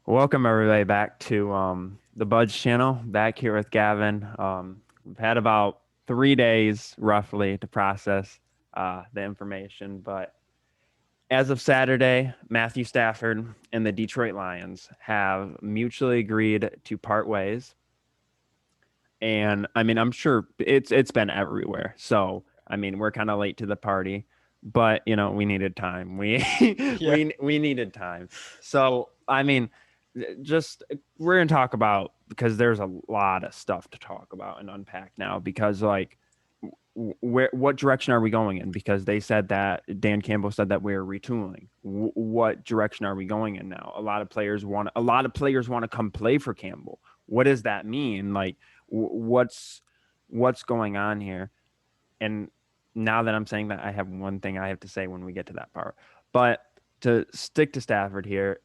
Welcome everybody back to the Budge channel. Back here with Gavin. We've had about 3 days roughly to process the information, but as of Saturday, Matthew Stafford and the Detroit Lions have mutually agreed to part ways. And I mean, I'm sure it's been everywhere. So I mean, we're kind of late to the party, but we needed time. We Yeah. we needed time. So I mean, just we're gonna talk about because there's a lot of stuff to talk about and unpack now because like what direction are we going in? Because they said that Dan Campbell said that we're retooling. What direction are we going in now? A lot of players want to come play for Campbell. What does that mean? Like what's going on here? And now that I'm saying that, I have one thing I have to say when we get to that part. But to stick to Stafford here,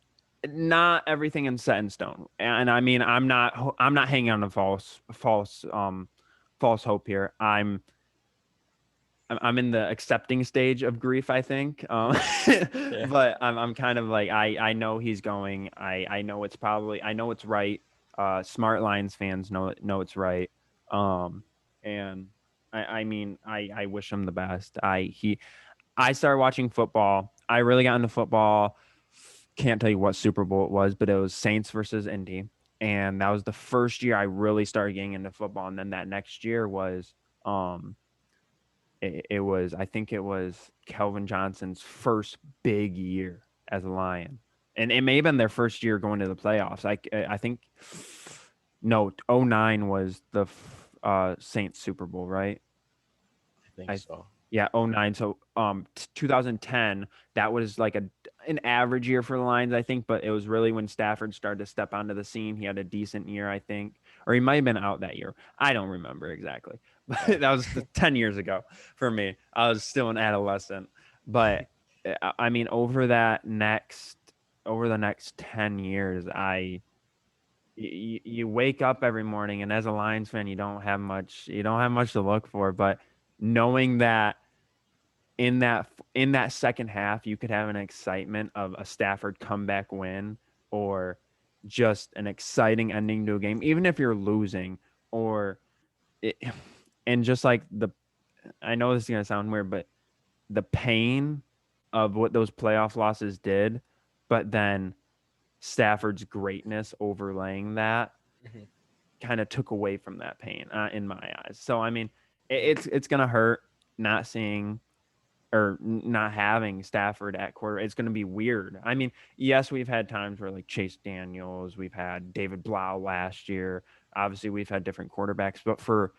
not everything is set in stone. And I mean, I'm not hanging on a false hope here. I'm in the accepting stage of grief, I think. Yeah. But I'm kind of like I know he's going. I know I know it's right. Smart Lions fans know it's right. And I mean I wish him the best. I started watching football. I really got into football. Can't tell you what Super Bowl it was, but it was Saints versus Indy, and that was the first year I really started getting into football. And then that next year was um it was I think it was Kelvin Johnson's first big year as a Lion, and it may have been their first year going to the playoffs. I think no, '09 was the Saints Super Bowl, right? I think I so. Yeah, '09. So 2010, that was like an average year for the Lions, I think, but it was really when Stafford started to step onto the scene. He had a decent year, I think, or he might have been out that year. I don't remember exactly, but Oh. that was 10 years ago for me. I was still an adolescent, but I mean, over the next 10 years, you wake up every morning, and as a Lions fan, you don't have much to look for, but knowing that in that second half, you could have an excitement of a Stafford comeback win or just an exciting ending to a game, even if you're losing, or it, and just like I know this is gonna sound weird, but the pain of what those playoff losses did, but then Stafford's greatness overlaying that Mhm. kind of took away from that pain in my eyes. So I mean, it's gonna hurt not seeing or not having Stafford at quarter. It's going to be weird. I mean, yes, we've had times where like Chase Daniels, we've had David Blau last year. Obviously, we've had different quarterbacks, but for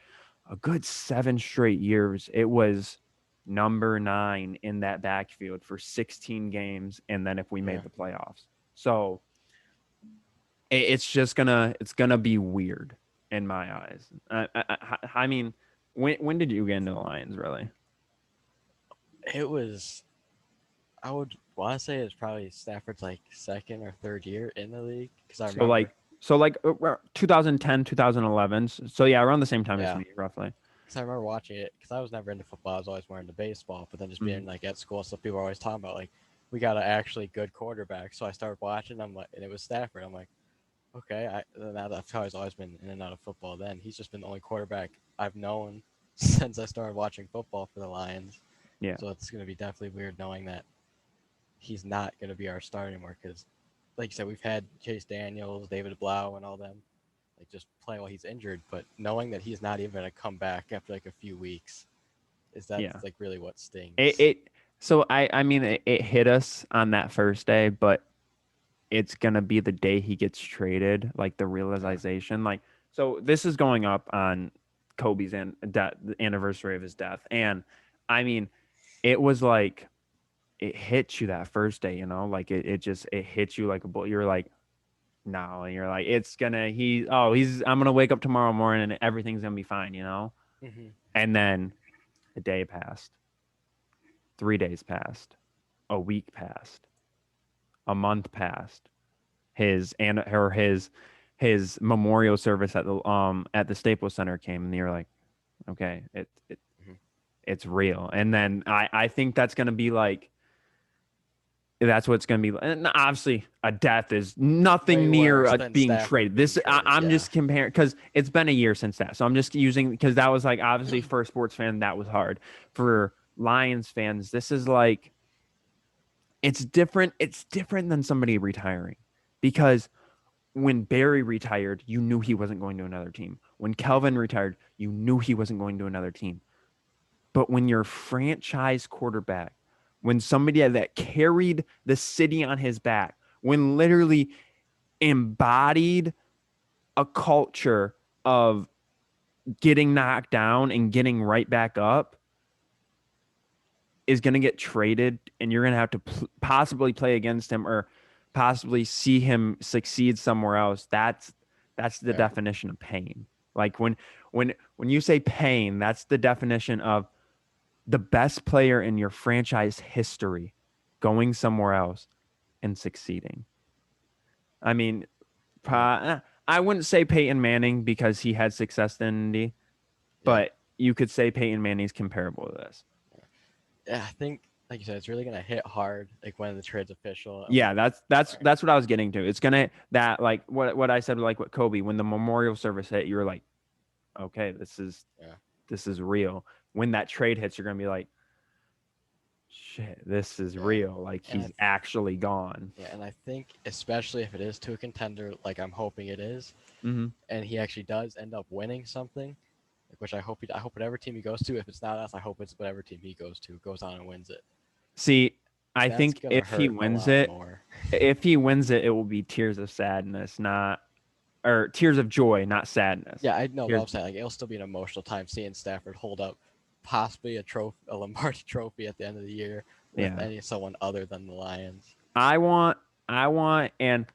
a good 7 straight years, it was number 9 in that backfield for 16 games, and then if we Yeah. made the playoffs. So it's gonna be weird in my eyes. I mean, when did you get into the Lions really? It was. I would want to say it's probably Stafford's like second or third year in the league because I So like remember. so like 2010, 2011. So yeah, around the same time as Yeah. me, roughly. Because I remember watching it because I was never into football. I was always more into baseball. But then just being Mhm. like at school, so people were always talking about like we got a actually good quarterback. So I started watching. I'm like, and it was Stafford. I'm like, okay. That's how he's always been in and out of football. Then he's just been the only quarterback I've known since I started watching football for the Lions. Yeah. So it's gonna be definitely weird knowing that he's not going to be our star anymore because, like you said, we've had Chase Daniels, David Blau, and all them like just play while he's injured. But knowing that he's not even going to come back after like a few weeks is that's Yeah. like really what It, stings. it so I mean it hit us on that first day, but it's gonna be the day he gets traded, like the Yeah, realization. Like so this is going up on Kobe's the anniversary of his death. And I mean, it was like it hits you that first day, like it hits you like a bullet. You're like, no, and you're like, it's gonna I'm gonna wake up tomorrow morning and everything's gonna be fine. hmm And then a day passed, 3 days passed, a week passed, a month passed. His memorial service at the Staples Center came, and you're like, okay, it's real. And then I think that's gonna be like That's what it's going to be. And obviously, a death is Way nothing near worse than being Stafford traded. being traded. I'm Yeah. just comparing because it's been a year since that. So I'm just using because that was like obviously for a sports fan that was hard. For Lions fans, this is like it's different. It's different than somebody retiring because when Barry retired, you knew he wasn't going to another team. When Kelvin retired, you knew he wasn't going to another team. But when your franchise quarterback, when somebody that carried the city on his back, when literally embodied a culture of getting knocked down and getting right back up, is going to get traded and you're going to have to possibly play against him or possibly see him succeed somewhere else. That's the Yeah. definition of pain. Like when you say pain, that's the definition of the best player in your franchise history going somewhere else and succeeding. I mean, Mhm. I wouldn't say Peyton Manning because he had success in Indy, Yeah. but you could say Peyton Manning's comparable to this. Yeah. I think, like you said, it's really gonna hit hard, like when the trade's official and Yeah, when. that's what I was getting to. It's gonna that like what I said like what Kobe when the memorial service hit, you were like, okay, Yeah. this is real. When that trade hits, you're gonna be like, shit, this is Yeah. real. Like And he's actually gone. yeah, and I think especially if it is to a contender, like I'm hoping it is, Hmm. and he actually does end up winning something, like, which I hope whatever team he goes to, if it's not us, I hope it's whatever team he goes to goes on and wins it. See, I That's think gonna hurt a lot more. if he wins it, it will be tears of sadness, not or tears of joy, not sadness. Yeah, I know, but Tears. I'm saying like it'll still be an emotional time seeing Stafford hold up possibly a Lombardi trophy at the end of the year with Yeah. any someone other than the Lions. I want, and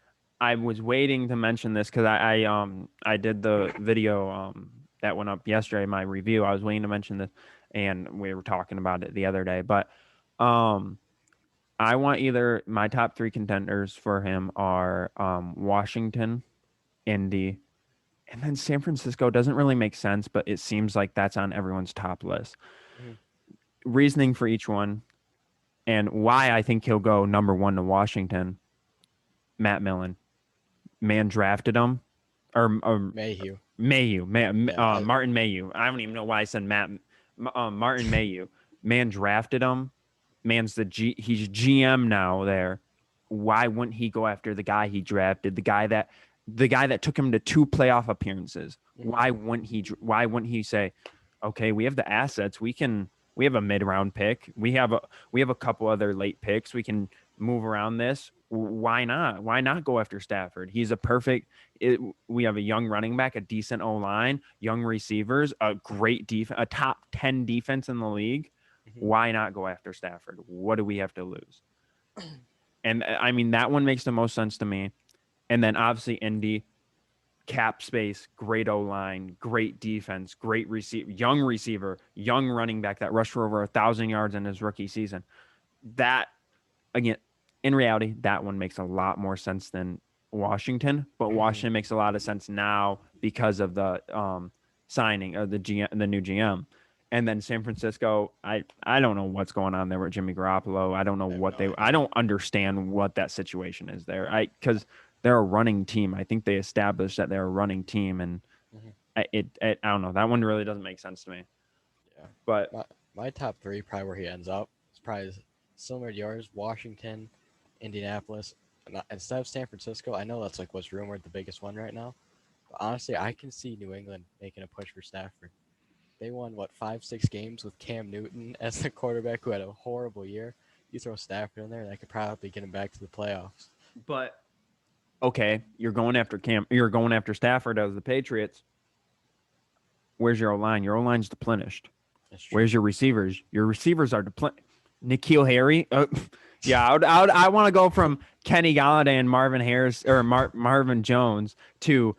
I was waiting to mention this because I did the video that went up yesterday, my review. I was waiting to mention this, and we were talking about it the other day. But um, I want either my top three contenders for him are Washington, Indy, and then San Francisco. Doesn't really make sense, but it seems like that's on everyone's top list. Mhm. Reasoning for each one and why I think he'll go number one to Washington. Matt Millen. Man drafted him, or Mayhew. Yeah, Martin Mayhew. I don't even know why I said Matt. Martin Mayhew. Man drafted him. He's GM now there. Why wouldn't he go after the guy he drafted? The guy that took him to two playoff appearances. mhm. Why wouldn't he say, okay, we have the assets. We have a mid round pick. We have a couple other late picks. We can move around this. Why not? Why not go after Stafford? He's a perfect. We have a young running back, a decent O line, young receivers, a great defense, a top 10 defense in the league. Mhm. Why not go after Stafford? What do we have to lose? And I mean, that one makes the most sense to me. And then obviously Indy, cap space, great O line, great defense, great receiver, young running back that rushed for over 1,000 yards in his rookie season. That again, in reality, that one makes a lot more sense than Washington, but Mhm. Washington makes a lot of sense now because of the signing of the new GM. And then San Francisco, I don't know what's going on there with Jimmy Garoppolo. I don't know I have what no I idea. don't understand what that situation is there. Because they're a running team. I think they established that they're a running team, and Mhm. I don't know. That one really doesn't make sense to me. Yeah, But my top three probably where he ends up is probably similar to yours: Washington, Indianapolis. And instead of San Francisco, I know that's like what's rumored the biggest one right now. But honestly, I can see New England making a push for Stafford. They won what 5, 6 games with Cam Newton as the quarterback who had a horrible year. You throw Stafford in there, that could probably get him back to the playoffs. but okay, you're going after Stafford as the Patriots. Where's your O line? Your O line's depleted. That's true. Where's your receivers? Your receivers are depleted. Nikhil Harry. Yeah, I want to go from Kenny Galladay and Marvin Harris or Marvin Jones to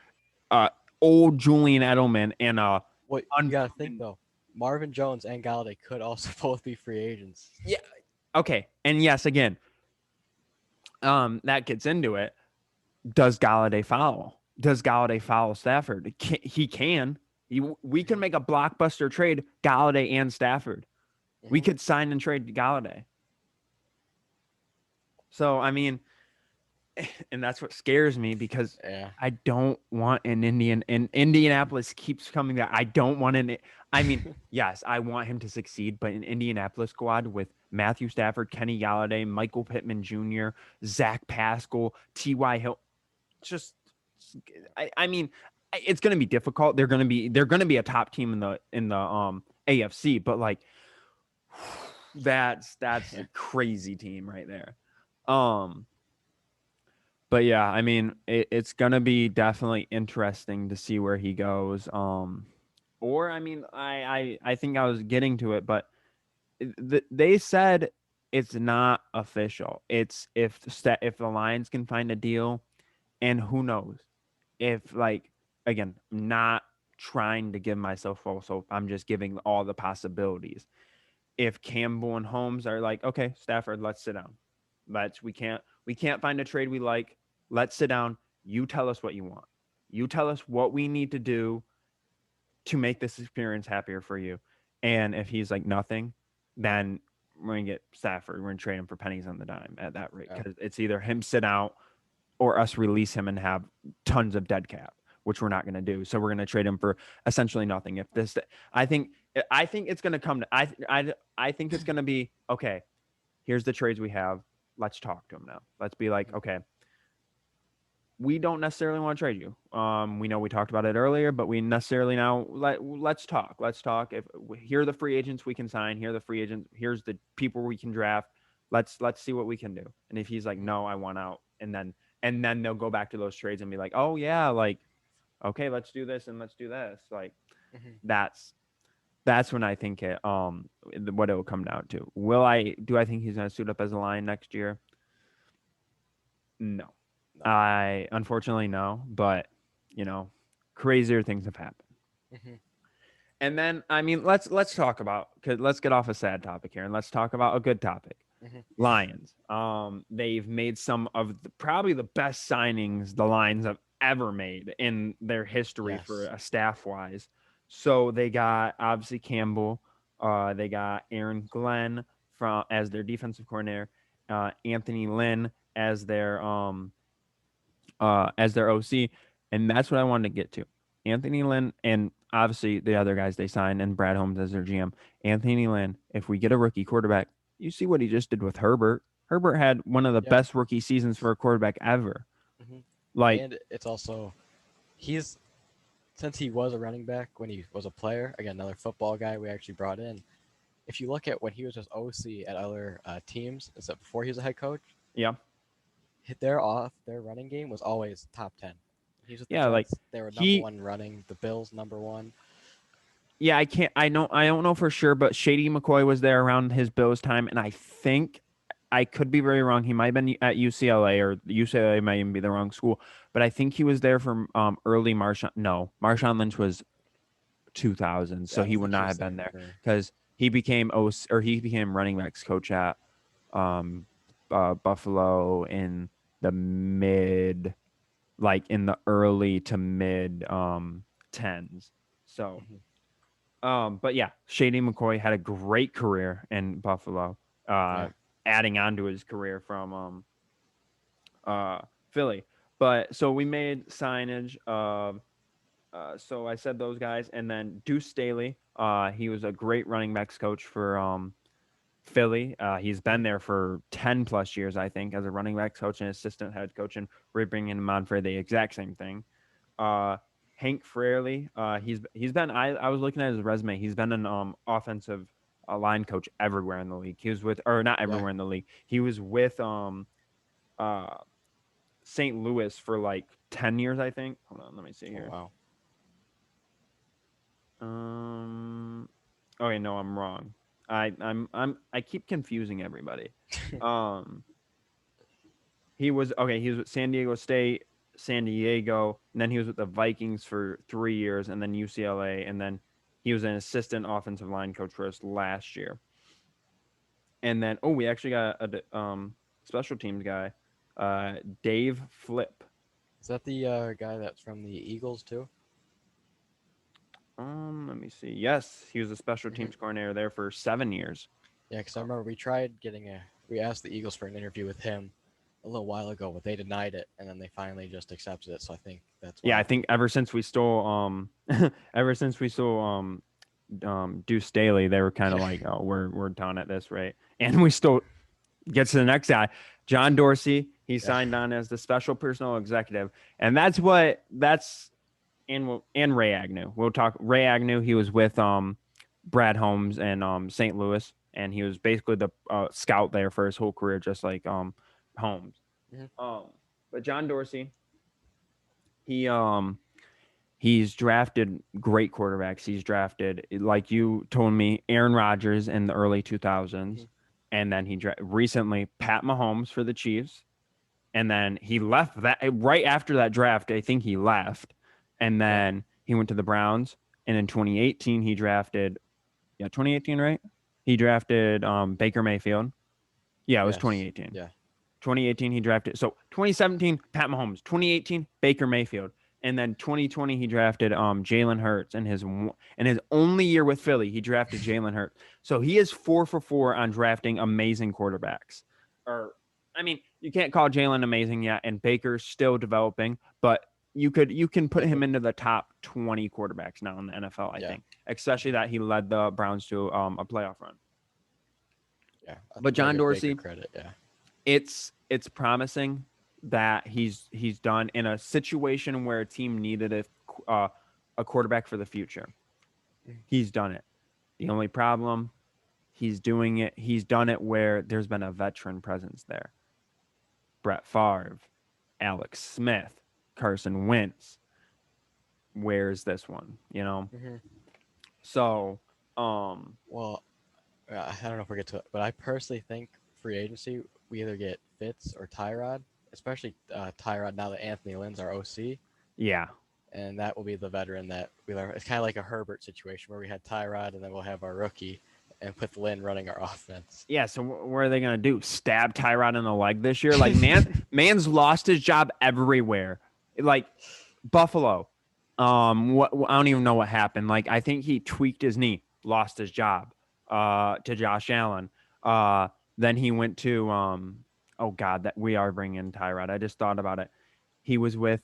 uh, old Julian Edelman and What you got to think unproven. though, Marvin Jones and Galladay could also both be free agents. Yeah. Okay. And yes, again, that gets into it. Does Galladay foul? Does Galladay foul Stafford? He can. We can Mhm. make a blockbuster trade, Galladay and Stafford. We Mhm. could sign and trade Galladay. So I mean, and that's what scares me because Yeah. I don't want an Indian and Indianapolis keeps coming back. I don't want an I mean, yes, I want him to succeed, but an Indianapolis squad with Matthew Stafford, Kenny Galladay, Michael Pittman Jr., Zach Pascal, T.Y. Hill, just I mean, it's going to be difficult. They're going to be a top team in the AFC, but like that's Yeah. a crazy team right there. Um but yeah, I mean, it's gonna be definitely interesting to see where he goes. Or I mean, I think I was getting to it, but they said it's not official. It's if the Lions can find a deal, and who knows if like again, I'm not trying to give myself false hope. I'm just giving all the possibilities. If Campbell and Holmes are like, okay, Stafford, let's sit down. We can't find a trade we like. Let's sit down. You tell us what you want. You tell us what we need to do to make this experience happier for you. And if he's like nothing, then we're gonna get Stafford. We're gonna trade him for pennies on the dime at that rate Yeah. because it's either him sit out or us release him and have tons of dead cap, which we're not going to do. So we're going to trade him for essentially nothing. If this, I think, I think it's going to come to, I think it's going to be okay. Here's the trades we have. Let's talk to him now. Let's be like, Mhm. okay, we don't necessarily want to trade you. We know we talked about it earlier, but we necessarily now let's talk. Let's talk. If here are the free agents we can sign, here are the free agents, here's the people we can draft. Let's see what we can do. And if he's like, Mhm. no, I want out, and then they'll go back to those trades and be like, oh yeah, like okay, let's do this and let's do this. Like Mhm. that's that's when I think it what it will come down to. I think he's gonna suit up as a Lion next year? No. No. I unfortunately no, but you know, crazier things have happened. Mhm. And then I mean, let's talk about cuz let's get off a sad topic here and let's talk about a good topic. Mhm. Lions. They've made some of probably the best signings the Lions have ever made in their history for Yes. a staff wise. So they got obviously Campbell, they got Aaron Glenn from as their defensive coordinator, Anthony Lynn as their OC, and that's what I wanted to get to. Anthony Lynn and obviously the other guys they signed and Brad Holmes as their GM. Anthony Lynn, if we get a rookie quarterback, you see what he just did with Herbert. Herbert had one of the Yeah. best rookie seasons for a quarterback ever. Mhm. Like, And it's also he's since he was a running back when he was a player. Again, another football guy we actually brought in. If you look at when he was just OC at other teams, is that before he was a head coach, yeah, their running game was always top 10. He was with the yeah, like Jets. They were number he, one running. The Bills number one. yeah, I can't, I don't know for sure, but Shady McCoy was there around his Bills time, and I think I could be very wrong. He might have been at UCLA or UCLA might even be the wrong school, but I think he was there from early Marshawn. No, Marshawn Lynch was 2000, Yeah, so I he don't would think he not was have been there there for. because he became running backs coach at um Buffalo in the mid like in the early to mid tens. So Mhm. but yeah, Shady McCoy had a great career in Buffalo. Uh Yeah. adding on to his career from uh Philly. But so we made signage of so I said those guys, and then Deuce Staley. He was a great running backs coach for Philly. He's been Mhm. there for 10 plus years, I think, as a running backs coach and assistant head coach, and we're bringing him on for the exact same thing. Uh, Hank Fraley. He's been. I was looking at his resume. He's been an offensive line coach everywhere in the league. He was with, or not Yeah. everywhere in the league. He was with uh St. Louis for like 10 years, I think. Hold on, let me see Oh here. wow. Um. Okay, no, I'm wrong. I keep confusing everybody. Um. He was okay. He was with San Diego State, San Diego, and then he was with the Vikings for 3 years, and then UCLA, and then he was an assistant offensive line coach for us last year. And then we actually got a special teams guy, Dave Flip. Is that the guy that's from the Eagles too? Let me see. Yes, he was a special Hmm. teams coordinator there for 7 years. Yeah, because I Uh, remember we tried getting a. We asked the Eagles for an interview with him, a little while ago, but they denied it, and then they finally just accepted it. So I think that's Yeah, I why. think ever since we stole ever since we stole Deuce Staley, they were kind of Yeah. like, oh, we're done at this rate. And we still get to the next guy, John Dorsey. He Yeah. signed on as the special personal executive, and that's and Ray Agnew. We'll talk Ray Agnew. He was with Brad Holmes and St. Louis, and he was basically the scout there for his whole career, just like Holmes. Mhm. Um, but John Dorsey, he he's drafted great quarterbacks. He's drafted, like you told me, Aaron Rodgers in the early 2000s. Mhm. And then recently Pat Mahomes for the Chiefs. And then he left that right after that draft. I think he left. And Yeah. then he went to the Browns. And in 2018, he drafted, 2018, right? He drafted Baker Mayfield. Yeah, it was Yes. 2018. Yeah. 2018 he drafted. So 2017 Pat Mahomes, 2018 Baker Mayfield, and then 2020 he drafted Jalen Hurts in his only year with Philly he drafted Jalen Hurts. So he is 4 for 4 on drafting amazing quarterbacks. Or I mean you can't call Jalen amazing yet, and Baker's still developing, but you can put him into the top 20 quarterbacks now in the NFL. I Yeah. think, especially that he led the Browns to a playoff run. Yeah. But Gotta John give Baker Dorsey, credit. Yeah. it's promising that he's done in a situation where a team needed a quarterback for the future. He's done it. The only problem, he's done it where there's been a veteran presence there. Brett Favre, Alex Smith, Carson Wentz. Where's this one? Hmm. So, um, Well, I don't know if we'll get to it, but I personally think free agency we either get Fitz or Tyrod, especially Tyrod now that Anthony Lynn's our OC, yeah, and that will be the veteran that we learn. It's kind of like a Herbert situation where we had Tyrod and then we'll have our rookie, and with Lynn running our offense. yeah. So what are they gonna do? Stab Tyrod in the leg this year? Like man's lost his job everywhere. Like Buffalo. What I don't even know what happened. Like I think he tweaked his knee, lost his job. To Josh Allen. Then he went to oh God, that we are bringing Tyrod. I just thought about it. He was with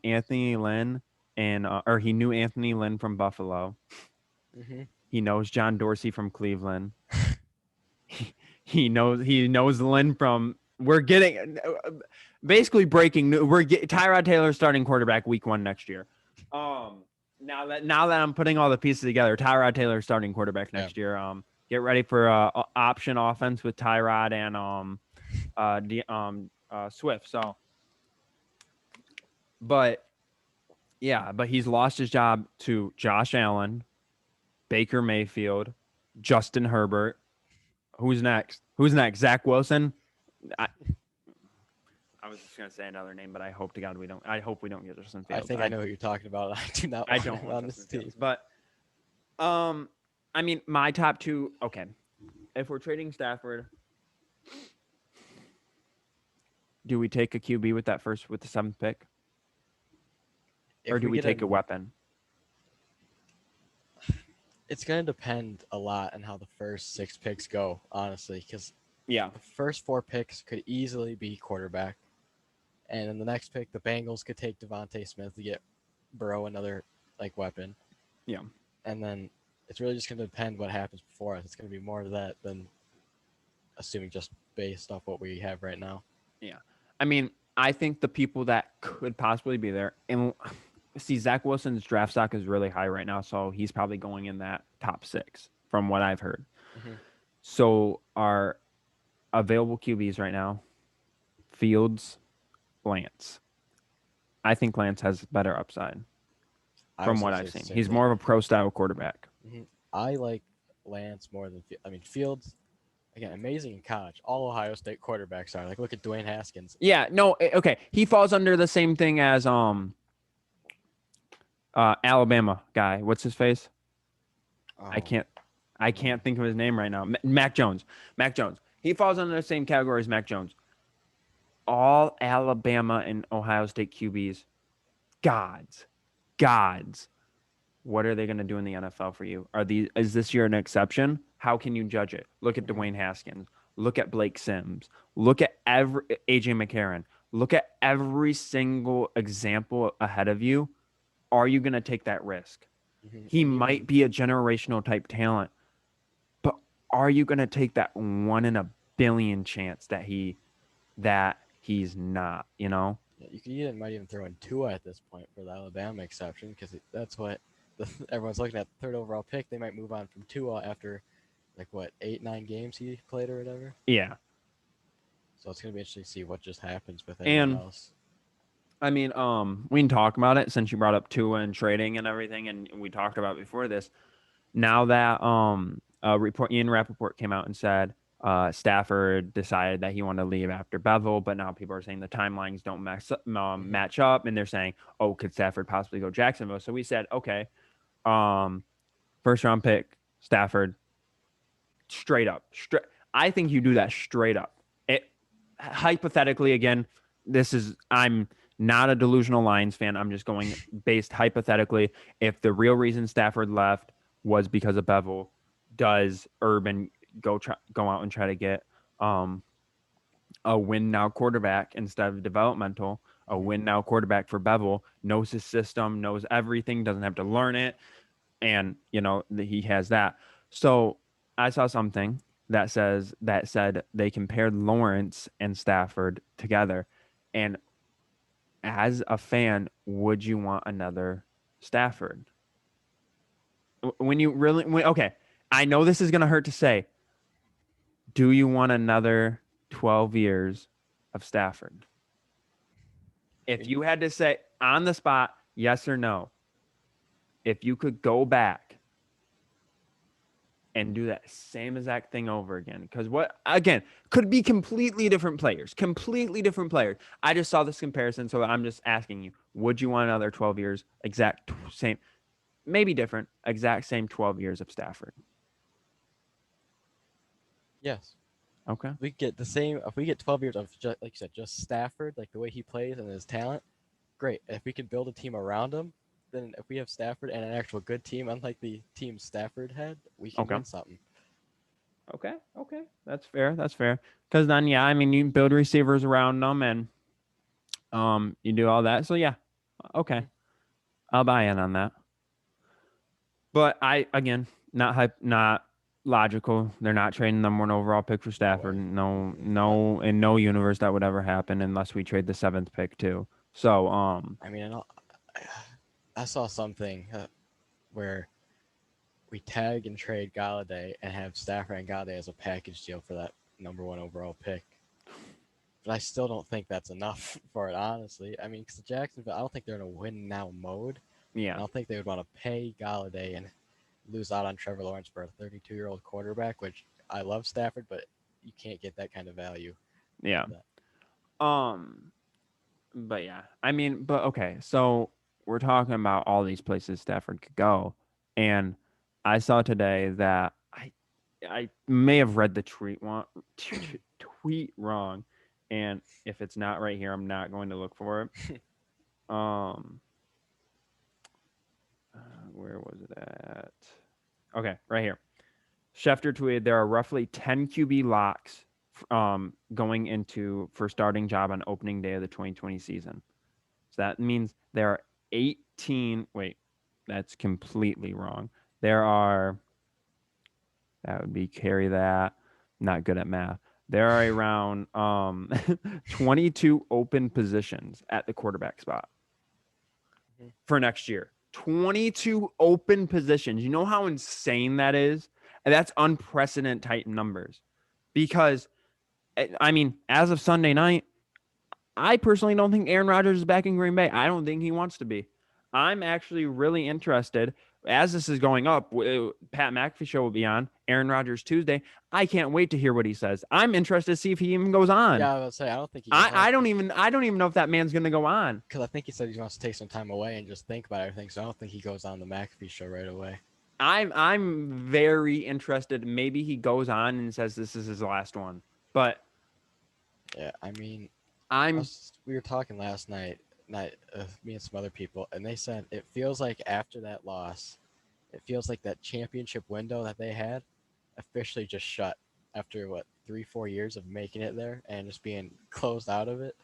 Anthony Lynn and or he knew Anthony Lynn from Buffalo. Hmm. He knows John Dorsey from Cleveland. He knows Lynn from. We're getting basically breaking news. Tyrod Taylor starting quarterback week 1 next year. Um, now that I'm putting all the pieces together, Tyrod Taylor starting quarterback Yeah. next year. Get ready for option offense with Tyrod and Swift. So, but yeah, but he's lost his job to Josh Allen, Baker Mayfield, Justin Herbert. Who's next? Who's next? Zach Wilson. I, I was just gonna say another name, but I hope to God we don't. I hope we don't get Justin I Fields. think I know who you're talking about. I do not I want don't him want on this Justin team. Fields, but um, I mean my top two. Okay, if we're trading Stafford, do we take a QB with the 7th pick, or If do we we get take a an, weapon? it's gonna depend a lot on how the first 6 picks go, honestly, because Yeah, the first 4 picks could easily be quarterback, and in the next pick, the Bengals could take Devontae Smith to get Burrow another like weapon, yeah, and then it's really just gonna depend what happens before us. It's gonna be more of that than assuming just based off what we have right now. yeah. I mean, I think the people that could possibly be there, and see, Zach Wilson's draft stock is really high right now, so he's probably going in that top 6 from what I've heard. Hmm. So our available QBs right now: Fields, Lance. I think Lance has better upside I from was what gonna say I've the seen. same He's thing. more of a pro style quarterback. Hmm. I like Lance more than I mean Fields. Again, amazing in college. All Ohio State quarterbacks are like. Look at Dwayne Haskins. Yeah, no, okay. He falls under the same thing as Alabama guy. What's his face? I Oh, can't I can't think of his name right now. Mac Jones. Mac Jones. He falls under the same category as Mac Jones. All Alabama and Ohio State QBs, gods, gods. What are they going to do in the NFL for you? Is this year an exception? How can you judge it? Look at hmm Dwayne Haskins. look at Blake Sims, look at every AJ McCarron, look at every single example ahead of you. Are you going to take that risk? He And might even be a generational type talent, but are you going to take that 1 in a billion chance that he's not, you know? yeah, you could even might even throw in Tua at this point for the Alabama exception because that's what everyone's looking at. The third overall pick, they might move on from Tua after like what 8 9 games he played or whatever. Yeah. So it's gonna be interesting to see what just happens with everyone And else. I mean, we can talk about it since you brought up Tua and trading and everything, and we talked about before this. Now that report Ian Rappaport came out and said Stafford decided that he wanted to leave after Bevel, but now people are saying the timelines don't Hmm. match up, and they're saying, oh, could Stafford possibly go Jacksonville? So we said, okay, um, first round pick Stafford, straight up, straight. I think you do that straight up. It hypothetically again, this is I'm not a delusional Lions fan. I'm just going based hypothetically. If the real reason Stafford left was because of Bevel, does Urban go out and try to get um a win now quarterback instead of developmental, a Hmm. win now quarterback for Bevel, knows his system, knows everything, doesn't have to learn it, and he has that. So I saw something that said they compared Lawrence and Stafford together, and as a fan, would you want another Stafford? When you really, okay, I know this is gonna hurt to say. Do you want another 12 years of Stafford? I If mean, you had to say on the spot, yes or no, if you could go back and do that same exact thing over again. Because what again could be completely different players, completely different players. I just saw this comparison, so I'm just asking you: would you want another 12 years, exact same, maybe different, exact same 12 years of Stafford? yes, Okay, we get the same. If we get 12 years of like you said, just Stafford, like the way he plays and his talent, great. If we can build a team around him, then if we have Stafford and an actual good team, unlike the team Stafford had, we can okay, win something. okay. That's fair. That's fair. Because then, yeah, I mean, you build receivers around them, and you do all that. So yeah, okay, Hmm. I'll buy in on that. But I again not hype, not logical. They're not trading number one overall pick for No Stafford. way. No, But no, in no universe that would ever happen unless we trade the seventh pick too. So I mean, I saw something where we tag and trade Galladay and have Stafford and Galladay as a package deal for that number one overall pick. But I still don't think that's enough for it, honestly. I mean, because the Jacksonville, I don't think they're in a win now mode. I yeah, don't think they would want to pay Galladay and lose out on Trevor Lawrence for a 32-year-old quarterback, which I love Stafford, but you can't get that kind of value yeah. for that. Um, but yeah, I mean, but okay. So we're talking about all these places Stafford could go, and I saw today that I may have read the tweet wrong, and if it's not right here, I'm not going to look for it. Where was it at? Okay, right here. Schefter tweeted there are roughly 10 QB locks going into for starting job on opening day of the 2020 season. So that means there are 18. Wait, that's completely wrong. There are, that would be carry that. Not good at math. There are around 22 open positions at the quarterback spot for next year. 22 open positions. You know how insane that is? And that's unprecedented type numbers. Because, I mean, as of Sunday night, I personally don't think Aaron Rodgers is back in Green Bay. I don't think he wants to be. I'm actually really interested. As this is going up, Pat McAfee show will be on Aaron Rodgers Tuesday. I can't wait to hear what he says. I'm interested to see if he even goes on. Yeah, I would say I don't think he goes I, on I don't even I don't even know if that man's gonna go on. because I think he said he wants to take some time away and just think about everything. So I don't think he goes on the McAfee show right away. I'm very interested. Maybe he goes on and says this is his last one. But Yeah, I mean, I'm we were talking last night, me and some other people, and they said it feels like after that loss, it feels like that championship window that they had officially just shut after what 3-4 years of making it there and just being closed out of it.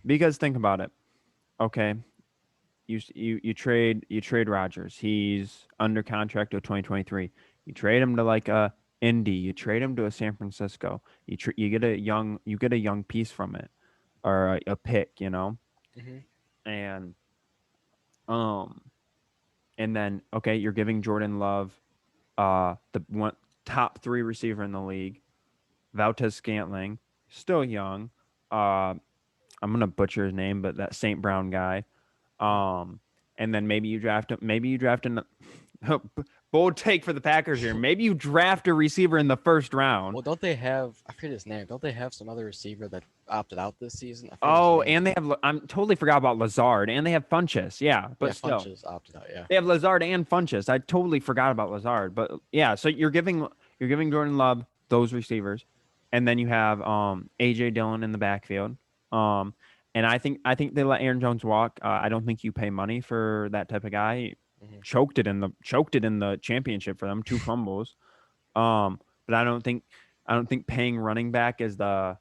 Because think about it. Okay, you trade Rodgers. He's under contract till 2023. You trade him to like a Indy. You trade him to a San Francisco. You get a young piece from it or a pick, Hmm. and um and then okay, you're giving Jordan Love the one top three receiver in the league, Valdez Scantling, still young. Uh, I'm gonna butcher his name, but that St. Brown guy. Um, and then maybe you draft him. Maybe you draft an bold take for the Packers here. Maybe you draft a receiver in the first round. Well, don't they have? I forget his name. Don't they have some other receiver that opted out this season? I forget his Oh, name. and they have. I'm totally forgot about Lazard, and they have Funchess. Yeah, Yeah, but still, Funches opted out. Yeah. they have Lazard and Funchess. I totally forgot about Lazard, but yeah. So you're giving Jordan Love those receivers, and then you have AJ Dillon in the backfield. Um, and I think they let Aaron Jones walk. I don't think you pay money for that type of guy. He Hmm. choked it in the championship for them, two fumbles. But I don't think paying running back is the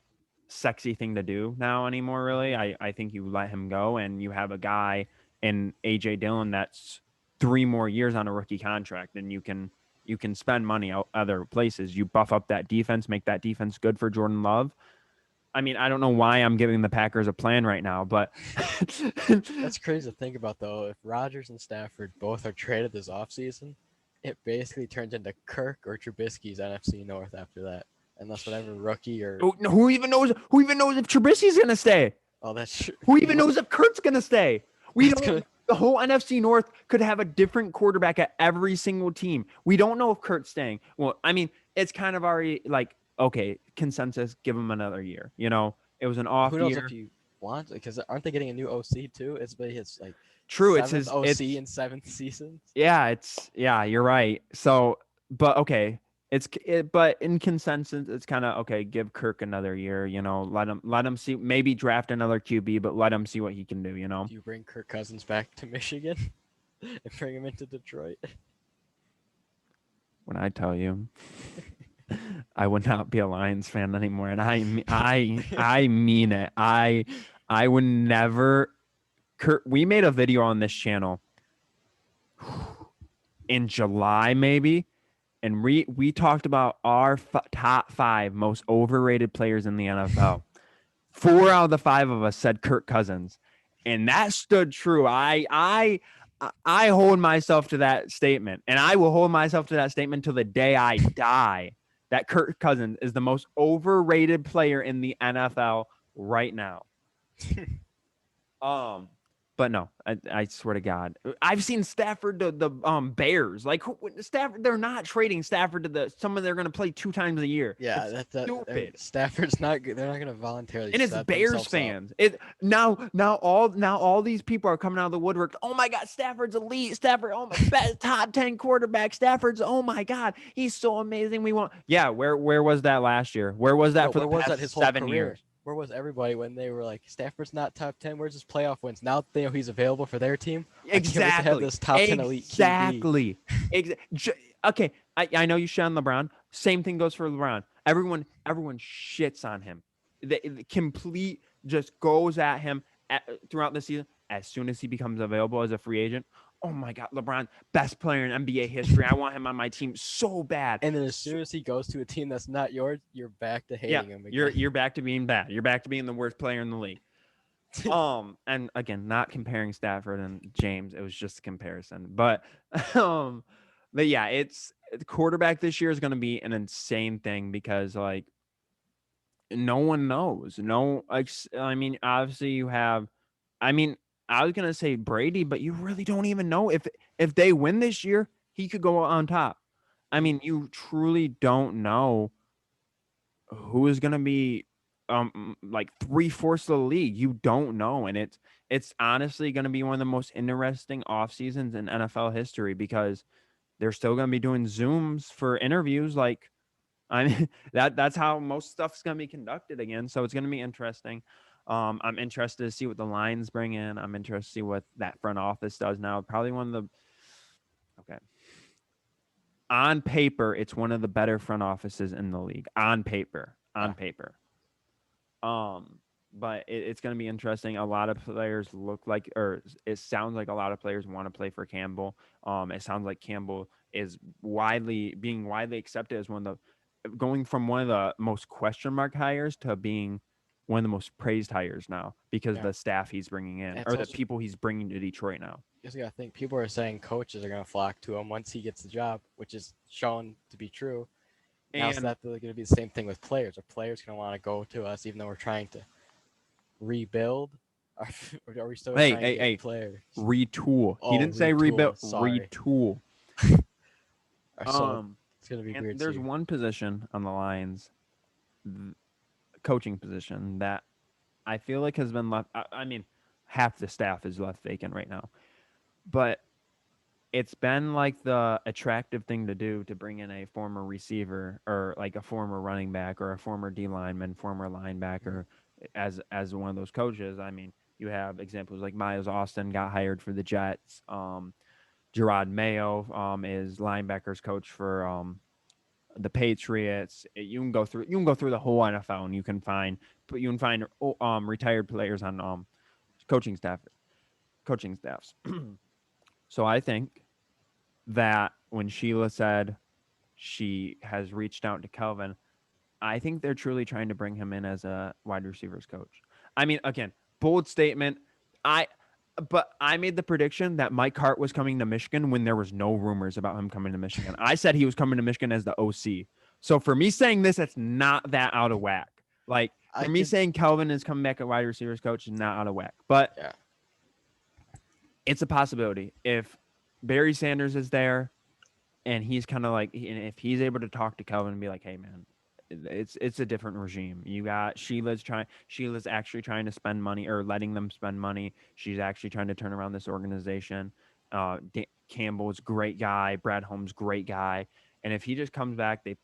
sexy thing to do now anymore, really. Hmm. I think you let him go and you have a guy in AJ Dillon that's 3 more years on a rookie contract, and you can spend money out other places. You buff up that defense, make that defense good for Jordan Love. I mean, I don't know why I'm giving the Packers a plan right now, but That's crazy to think about, though. If Rodgers and Stafford both are traded this offseason, it basically turns into Kirk or Trubisky's NFC North after that, unless whatever rookie or who even knows if Trubisky's gonna stay? oh, that's true. Who even knows if Kurt's gonna stay? We That's don't. gonna. The whole NFC North could have a different quarterback at every single team. We don't know if Kurt's staying. Well, I mean, it's kind of already like okay, consensus. Give him another year. It was an Who off knows if year. you want? Because aren't they getting a new OC too? It's been his like True, it's seventh his. OC It's in 7 seasons. yeah. You're right. So, but okay. But in consensus, it's kind of okay. Give Kirk another year. Let him see. Maybe draft another QB, but let him see what he can do. Do you bring Kirk Cousins back to Michigan and bring him into Detroit? When I tell you, I would not be a Lions fan anymore, and I mean it. I would never. Kurt, we made a video on this channel in July, maybe, and we talked about our top five most overrated players in the NFL. 4 out of the 5 of us said Kirk Cousins, and that stood true. I hold myself to that statement, and I will hold myself to that statement till the day I die. That Kirk Cousins is the most overrated player in the NFL right now. Um, but no, I swear to God, I've seen Stafford to the Bears. Like Stafford, they're not trading Stafford to someone they're going to play 2 times a year. Yeah, It's that stupid. Stafford's not good. They're not going to voluntarily And it's set Bears themselves up. fans. It now all these people are coming out of the woodwork. Oh my God, Stafford's elite. Stafford, oh my best top 10 quarterback. Stafford's oh my God, he's so amazing. We want Where was that last year? Where was that No, for the where was that his past whole 7 years? career? Where was everybody when they were like, Stafford's not top 10? Where's his playoff wins? Now that they know he's available for their team, I can't wait to have Exactly. this top 10 elite QB. Exactly. Okay, I know you shit on LeBron. Same thing goes for LeBron. Everyone shits on him. The complete just goes at him throughout the season. As soon as he becomes available as a free agent, oh my God, LeBron, best player in NBA history. I want him on my team so bad. And then as soon as he goes to a team that's not yours, you're back to Yeah, hating him you're again. you're back to being bad. You're back to being the worst player in the league. And again, not comparing Stafford and James, it was just a comparison. Um, but yeah, it's the quarterback this year is going to be an insane thing because like no one knows. No, I mean, obviously you have. I mean, I was gonna say Brady, but you really don't even know if they win this year, he could go on top. I mean, you truly don't know who is going to be like 3/4 of the league. You don't know, and it's honestly going to be one of the most interesting off seasons in NFL history because they're still going to be doing Zooms for interviews. Like I mean, that's how most stuff's going to be conducted again. So it's going to be interesting. I'm interested to see what the Lions bring in. I'm interested to see what that front office does now. Probably one of the okay. on paper, it's one of the better front offices in the league. On paper, Yeah. on paper. Um, but it's going to be interesting. A lot of players look like, or it sounds like a lot of players want to play for Campbell. It sounds like Campbell is being widely accepted as one of the, going from one of the most question mark hires to being one of the most praised hires now because of Yeah. the staff he's bringing in It's or the also, people he's bringing to Detroit now. I think people are saying coaches are going to flock to him once he gets the job, which is shown to be true. Now, is And that going to be the same thing with players? Are players going to want to go to us even though we're trying to rebuild? Or are we still hey, trying to hey, get hey, players? retool. He Oh, didn't say rebuild, retool. Sorry. retool. So Um, it's going to be and weird to there's see. one position on the Lions, coaching position, that I feel like has been left. I mean, half the staff is left vacant right now, but it's been like the attractive thing to do to bring in a former receiver or like a former running back or a former D lineman, former linebacker as one of those coaches. I mean, you have examples like Miles Austin got hired for the Jets. Gerard Mayo is linebackers coach for the Patriots. You can go through the whole NFL and you can find retired players on coaching coaching staffs. So I think that when Sheila said she has reached out to Kelvin, I think they're truly trying to bring him in as a wide receivers coach. I mean, again, bold statement. I but I made the prediction that Mike Hart was coming to Michigan when there was no rumors about him coming to Michigan. I said he was coming to Michigan as the OC. So for me saying this, it's not that out of whack. Like I for me could, saying Kelvin is coming back a wide receivers coach is not out of whack. But yeah. it's a possibility. If Barry Sanders is there and he's kind of like, and if he's able to talk to Kelvin and be like, hey man, it's a different regime. You got Sheila's actually trying to spend money or letting them spend money. She's actually trying to turn around this organization. Campbell's great guy. Brad Holmes great guy. And if he just comes back, they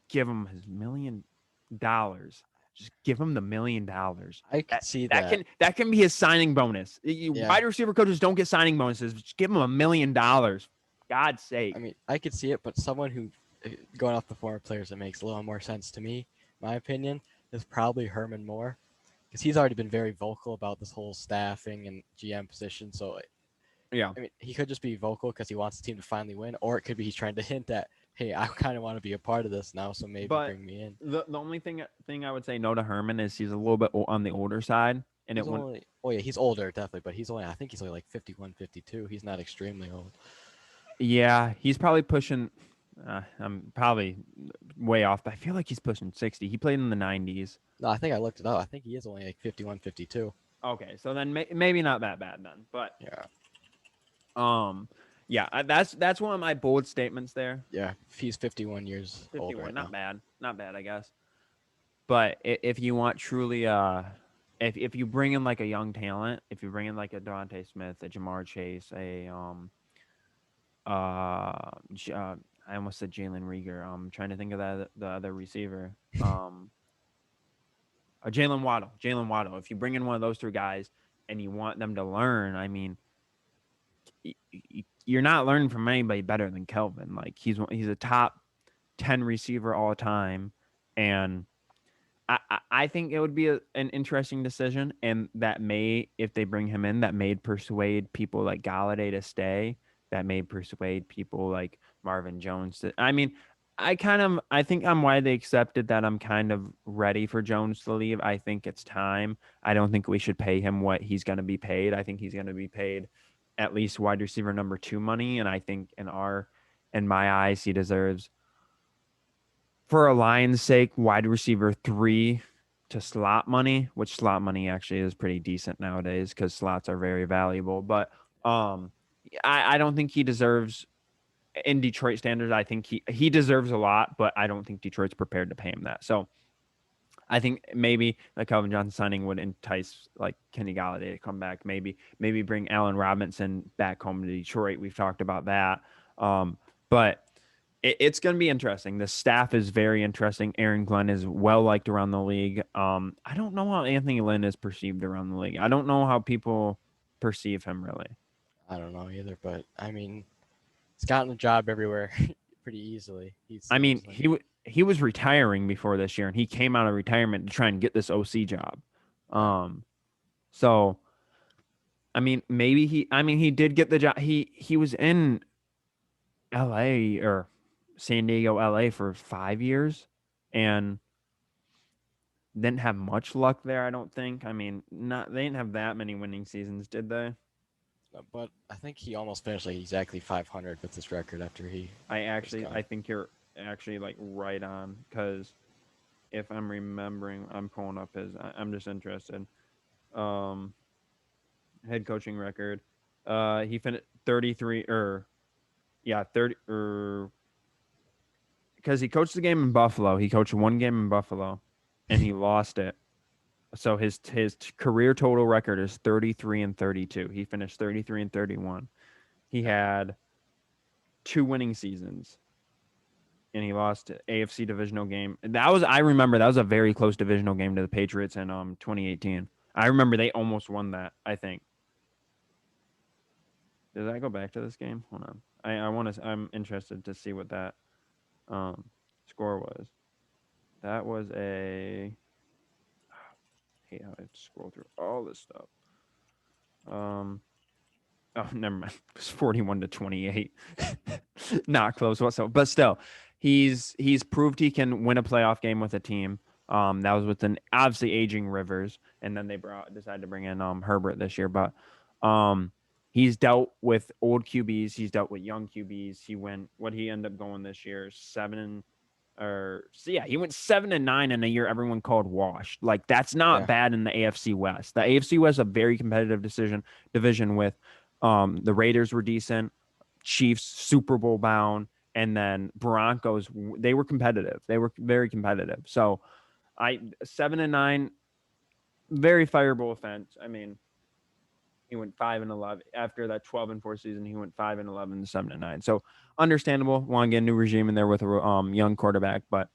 give him his $1 million. Just give him the $1 million. I could see that. That can be his signing bonus. Yeah. Wide receiver coaches don't get signing bonuses. Just give him $1 million. God's I sake. mean, I could see it, but someone who, going off the former players, that makes a little more sense to me, my opinion, is probably Herman Moore, because he's already been very vocal about this whole staffing and GM position. So, Yeah. I mean, he could just be vocal because he wants the team to finally win, or it could be he's trying to hint at, hey, I kind of want to be a part of this now, so maybe But bring me in. the only thing I would say no to Herman is he's a little bit on the older side, and it He's wouldn't. only, oh yeah, he's older, definitely, but he's only, I think he's only like 51, 52. He's not extremely old. Yeah, he's probably pushing. I'm probably way off, but I feel like he's pushing 60. He played in the 90s. No, I think I looked it up. I think he is only like 51, 52. Okay, so then maybe not that bad then, but Yeah. um, yeah, that's one of my bold statements there. Yeah. He's 51 years old 51, right now. not bad, I guess. But if you want truly, if you bring in like a young talent, if you bring in like a Devontae Smith, a Jamar Chase, a I almost said Jalen Rieger. I'm trying to think of the other receiver. Jalen Waddle. If you bring in one of those three guys and you want them to learn, I mean, you're not learning from anybody better than Kelvin. Like he's a top 10 receiver all time, and I think it would be an interesting decision, and that may, if they bring him in, that may persuade people like Galladay to stay. That may persuade people like Marvin Jones to. I mean, I think I'm widely accepted that I'm kind of ready for Jones to leave. I think it's time. I don't think we should pay him what he's going to be paid. I think he's going to be paid at least wide receiver number 2 money, and I think in my eyes, he deserves, for a Lions' sake, wide receiver 3 to slot money, which slot money actually is pretty decent nowadays because slots are very valuable. But I don't think he deserves, in Detroit standards, I think he deserves a lot, but I don't think Detroit's prepared to pay him that. So I think maybe the Calvin Johnson signing would entice like Kenny Galladay to come back. Maybe bring Allen Robinson back home to Detroit. We've talked about that. But it's going to be interesting. The staff is very interesting. Aaron Glenn is well liked around the league. I don't know how Anthony Lynn is perceived around the league. I don't know how people perceive him really. I don't know either, but I mean, he's gotten a job everywhere pretty easily. He I mean, seems like he was retiring before this year, and he came out of retirement to try and get this OC job. yeah. Um, so I mean, maybe he did get the job. He was in L.A. or San Diego, L.A. for 5 years, and didn't have much luck there. I don't think. I mean, not they didn't have that many winning seasons, did they? But I think he almost finished like exactly 500 with this record after he was I gone. think you're actually like right on because if I'm remembering, I'm pulling up his. I'm just interested. Um, Head coaching record. He finished 33 or yeah 30 or because he coached the game in Buffalo. He coached one game in Buffalo, and he lost it. So his career total record is 33-32. He finished 33-31. He Yeah. had two winning seasons, and he lost AFC divisional game. That was I remember that was a very close divisional game to the Patriots in 2018. I remember they almost won that. I think. Did I go back to this game? Hold on. I want to. I'm interested to see what that um score was. That was a. I hate how I have to scroll through all this stuff. Um. Oh, never mind. It was 41-28. Not close whatsoever. But still, he's proved he can win a playoff game with a team. That was with an obviously aging Rivers, and then they decided to bring in Herbert this year. But um, he's dealt with old QBs. He's dealt with young QBs. He went what he ended up going this year 7 or so yeah, he went 7-9 in a year everyone called washed. Like that's not Yeah. bad in the AFC West. The AFC West is a very competitive division with the Raiders were decent, Chiefs Super Bowl bound, and then Broncos they were competitive. They were very competitive. So I 7-9, very fireable offense. I mean, he went 5-11 after that 12-4 season. He went 5-11 to 7-9. So understandable. Want to get a new regime in there with a young quarterback, but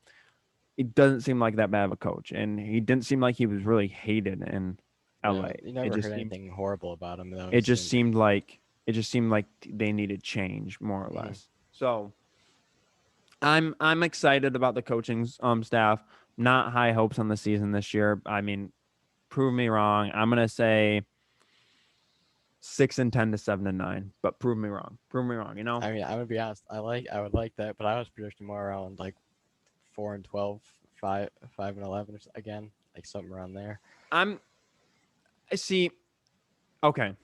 it doesn't seem like that bad of a coach, and he didn't seem like he was really hated in Yeah. LA. You never heard anything horrible about him though. It It just seemed like. seemed like it just seemed like they needed change more or Mhm. less. So I'm excited about the coaching staff. Not high hopes on the season this year. I mean, prove me wrong. I'm gonna say 6-10 to 7-9, but prove me wrong. Prove me wrong. You know, I mean, I'm gonna be honest. I would like that, but I was predicting more around like 4-12, 5-11 again, like something around there. I'm I see. Okay,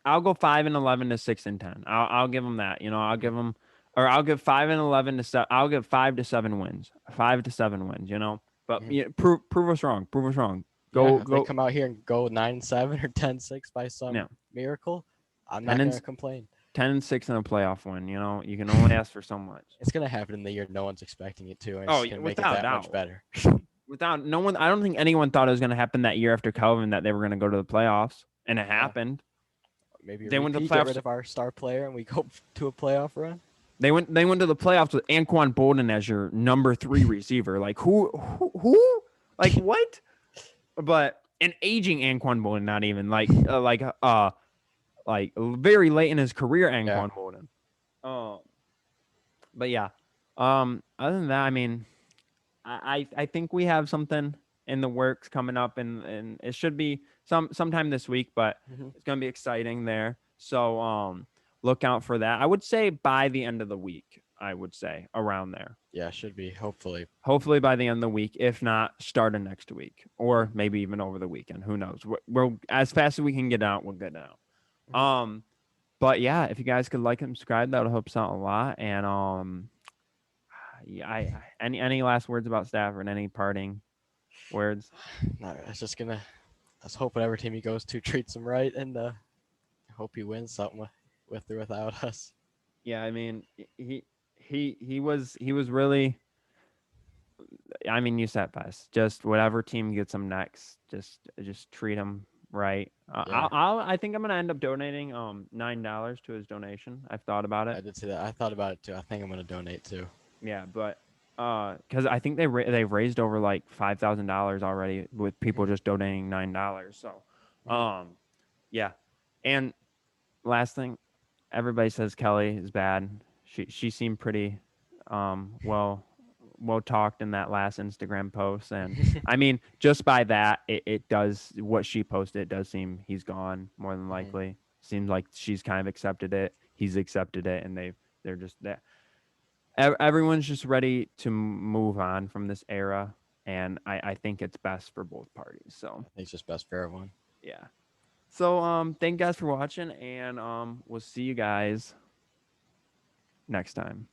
I'll go 5-11 to 6-10. I'll give them that. You know, I'll Mhm. give them, or I'll give 5-11 to 7. I'll give 5 to 7 wins. 5 to 7 wins. You know, but Mhm. yeah, prove us wrong. Prove us wrong. Yeah, if they Go. come out here and go 9-7 or 10-6 by Yeah, some miracle, I'm ten not and gonna complain. 10-6 in a playoff win. You know, you can only ask for so much. It's gonna happen in the year no one's expecting it to, and it's Oh, just gonna make it without a that much doubt. better. Without no one, I don't think anyone thought it was going to happen that year after Calvin that they were going to go to the playoffs, and it Yeah, happened. maybe a They went to the repeat. Get rid playoffs. of our star player, and we go to a playoff run. They went to the playoffs with Anquan Bolden as your number 3 receiver. Like who? Like what? But an aging Anquan Bolden, not even like very late in his career, Yeah, Anquan Bolden. Um, but yeah. Other than that, I mean, I think we have something in the works coming up, and it should be sometime this week, but hmm it's gonna be exciting there. So look out for that. I would say by the end of the week. I would say around there. yeah, should be hopefully. Hopefully by the end of the week. If not, start of next week, or Mhm. maybe even over the weekend. Who knows? We're as fast as we can get out. We'll get out. Mhm. But yeah, if you guys could like and subscribe, that would help us out a lot. And yeah, any last words about Stafford? Any parting words? No, I was just gonna. I was hoping every team he goes to treats him right, and hope he wins something with or without us. Yeah, I mean, he was really. I mean, you said best. Just whatever team gets him next, just treat him right. Yeah, I think I'm gonna end up donating $9 to his donation. I've thought about it. I did see that. I thought about it too. I think I'm gonna donate too. Yeah, but because I think they've raised over like $5,000 already with people hmm just donating $9. So, hmm yeah. And last thing, everybody says Kelly is bad. She seemed pretty well talked in that last Instagram post, and I mean just by that it does what she posted. It does seem he's gone more than Hmm. likely. Seems like she's kind of accepted it. He's accepted it, and they're just that everyone's just ready to move on from this era, and I think it's best for both parties. So I think it's just best for everyone. yeah. So thank you guys for watching, and we'll see you guys next time.